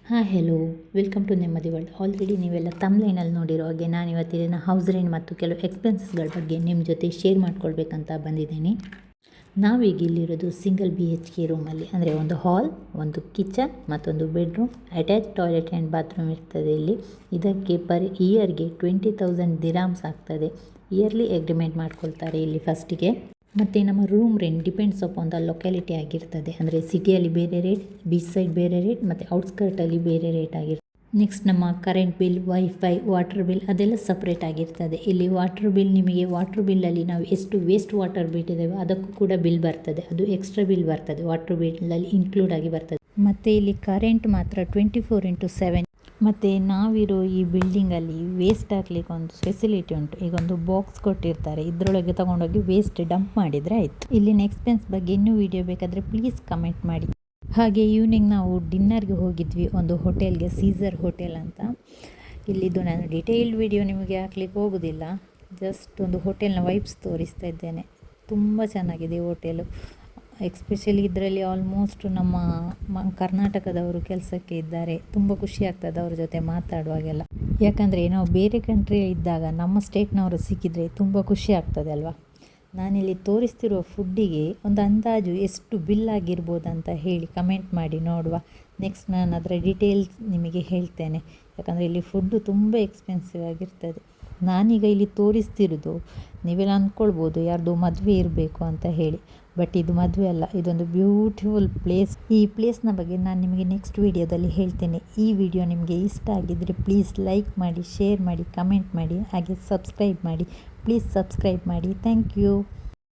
Hello, welcome to ನೆಮ್ಮದಿ world. Already ನೀವೆಲ್ಲ ತಮ್ಲೈನಲ್ಲಿ ನೋಡಿರೋ ಹಾಗೆ ನಾನು ಇವತ್ತಿನ ಹೌಸ್ ರೆಂಟ್ ಮತ್ತು ಕೆಲವು ಎಕ್ಸ್ಪೆನ್ಸಸ್ಗಳ ಬಗ್ಗೆ ನಿಮ್ಮ ಜೊತೆ ಶೇರ್ ಮಾಡ್ಕೊಳ್ಬೇಕಂತ ಬಂದಿದ್ದೀನಿ. ನಾವೀಗ ಇಲ್ಲಿರೋದು ಸಿಂಗಲ್ BHK ರೂಮಲ್ಲಿ, ಅಂದರೆ ಒಂದು ಹಾಲ್, ಒಂದು ಕಿಚನ್ ಮತ್ತೊಂದು bedroom, attach toilet and bathroom ಇರ್ತದೆ ಇಲ್ಲಿ. ಇದಕ್ಕೆ ಪರ್ ಇಯರ್ಗೆ 20,000 ದಿರಾಮ್ಸ್ ಆಗ್ತದೆ. ಇಯರ್ಲಿ ಅಗ್ರಿಮೆಂಟ್ ಮಾಡ್ಕೊಳ್ತಾರೆ ಇಲ್ಲಿ ಫಸ್ಟಿಗೆ. ಮತ್ತು ನಮ್ಮ room rent depends upon the locality ಆಗಿರ್ತದೆ. ಅಂದರೆ ಸಿಟಿಯಲ್ಲಿ ಬೇರೆ ರೇಟ್, ಬೀಚ್ ಸೈಡ್ ಬೇರೆ ರೇಟ್ ಮತ್ತು ಔಟ್ಸ್ಕರ್ಟಲ್ಲಿ ಬೇರೆ ರೇಟ್ ಆಗಿರ್ತದೆ. ನೆಕ್ಸ್ಟ್ ನಮ್ಮ current bill, wifi, water bill ಅದೆಲ್ಲ ಸಪ್ರೇಟ್ ಆಗಿರ್ತದೆ. ಇಲ್ಲಿ ವಾಟರ್ ಬಿಲ್ ನಿಮಗೆ ವಾಟರ್ ಬಿಲ್ಲಲ್ಲಿ ನಾವು ಎಷ್ಟು ವೇಸ್ಟ್ ವಾಟರ್ ಬಿಟ್ಟಿದ್ದೇವೆ ಅದಕ್ಕೂ ಕೂಡ ಬಿಲ್ ಬರ್ತದೆ. ಅದು ಎಕ್ಸ್ಟ್ರಾ ಬಿಲ್ ಬರ್ತದೆ, ವಾಟರ್ ಬಿಲ್ಲಲ್ಲಿ ಇನ್ಕ್ಲೂಡ್ ಆಗಿ ಬರ್ತದೆ. ಮತ್ತು ಇಲ್ಲಿ ಕರೆಂಟ್ ಮಾತ್ರ 24/7. ಮತ್ತು ನಾವಿರೋ ಈ ಬಿಲ್ಡಿಂಗಲ್ಲಿ ವೇಸ್ಟ್ ಹಾಕ್ಲಿಕ್ಕೆ ಒಂದು ಫೆಸಿಲಿಟಿ ಉಂಟು. ಈಗ ಒಂದು ಬಾಕ್ಸ್ ಕೊಟ್ಟಿರ್ತಾರೆ, ಇದರೊಳಗೆ ತೊಗೊಂಡೋಗಿ ವೇಸ್ಟ್ ಡಂಪ್ ಮಾಡಿದರೆ ಆಯಿತು. ಇಲ್ಲಿನ ಎಕ್ಸ್ಪೆನ್ಸ್ ಬಗ್ಗೆ ಇನ್ನೂ ವಿಡಿಯೋ ಬೇಕಾದರೆ ಪ್ಲೀಸ್ ಕಮೆಂಟ್ ಮಾಡಿ. ಹಾಗೆ ಈವ್ನಿಂಗ್ ನಾವು ಡಿನ್ನರ್ಗೆ ಹೋಗಿದ್ವಿ ಒಂದು ಹೋಟೆಲ್ಗೆ, ಸೀಸರ್ ಹೋಟೆಲ್ ಅಂತ. ಇಲ್ಲಿದ್ದು ನಾನು ಡಿಟೇಲ್ಡ್ ವಿಡಿಯೋ ನಿಮಗೆ ಹಾಕ್ಲಿಕ್ಕೆ ಹೋಗೋದಿಲ್ಲ, ಜಸ್ಟ್ ಒಂದು ಹೋಟೆಲ್ನ ವೈಬ್ಸ್ ತೋರಿಸ್ತಾ ಇದ್ದೇನೆ. ತುಂಬ ಚೆನ್ನಾಗಿದೆ ಹೋಟೆಲು. ಎಕ್ಸ್ಪೆಷಲಿ ಇದರಲ್ಲಿ ಆಲ್ಮೋಸ್ಟ್ ನಮ್ಮ ಕರ್ನಾಟಕದವರು ಕೆಲಸಕ್ಕೆ ಇದ್ದಾರೆ. ತುಂಬ ಖುಷಿ ಆಗ್ತದೆ ಅವ್ರ ಜೊತೆ ಮಾತಾಡುವಾಗೆಲ್ಲ. ಯಾಕಂದರೆ ನಾವು ಬೇರೆ ಕಂಟ್ರಿ ಇದ್ದಾಗ ನಮ್ಮ ಸ್ಟೇಟ್ನವರು ಸಿಕ್ಕಿದರೆ ತುಂಬ ಖುಷಿ ಆಗ್ತದೆ ಅಲ್ವಾ. ನಾನಿಲ್ಲಿ ತೋರಿಸ್ತಿರುವ ಫುಡ್ಡಿಗೆ ಒಂದು ಅಂದಾಜು ಎಷ್ಟು ಬಿಲ್ ಆಗಿರ್ಬೋದಂತ ಹೇಳಿ ಕಮೆಂಟ್ ಮಾಡಿ ನೋಡುವ. ನೆಕ್ಸ್ಟ್ ನಾನು ಅದರ ಡೀಟೇಲ್ಸ್ ನಿಮಗೆ ಹೇಳ್ತೇನೆ. ಯಾಕಂದರೆ ಇಲ್ಲಿ ಫುಡ್ಡು ತುಂಬ ಎಕ್ಸ್ಪೆನ್ಸಿವ್ ಆಗಿರ್ತದೆ. ನಾನೀಗ ಇಲ್ಲಿ ತೋರಿಸ್ತಿರೋದು ನೀವೆಲ್ಲ ಅಂದ್ಕೊಳ್ಬೋದು ಯಾರ್ದು ಮದುವೆ ಇರಬೇಕು ಅಂತ ಹೇಳಿ, ಬಟ್ ಇದು ಮದುವೆ ಅಲ್ಲ, ಇದೊಂದು ಬ್ಯೂಟಿಫುಲ್ ಪ್ಲೇಸ್. ಈ ಪ್ಲೇಸ್ನ ಬಗ್ಗೆ ನಾನು ನಿಮಗೆ ನೆಕ್ಸ್ಟ್ ವಿಡಿಯೋದಲ್ಲಿ ಹೇಳ್ತೇನೆ. ಈ ವಿಡಿಯೋ ನಿಮಗೆ ಇಷ್ಟ ಆಗಿದ್ದರೆ ಪ್ಲೀಸ್ ಲೈಕ್ ಮಾಡಿ, ಶೇರ್ ಮಾಡಿ, ಕಮೆಂಟ್ ಮಾಡಿ, ಹಾಗೆ ಸಬ್ಸ್ಕ್ರೈಬ್ ಮಾಡಿ. ಪ್ಲೀಸ್ ಸಬ್ಸ್ಕ್ರೈಬ್ ಮಾಡಿ. Thank you.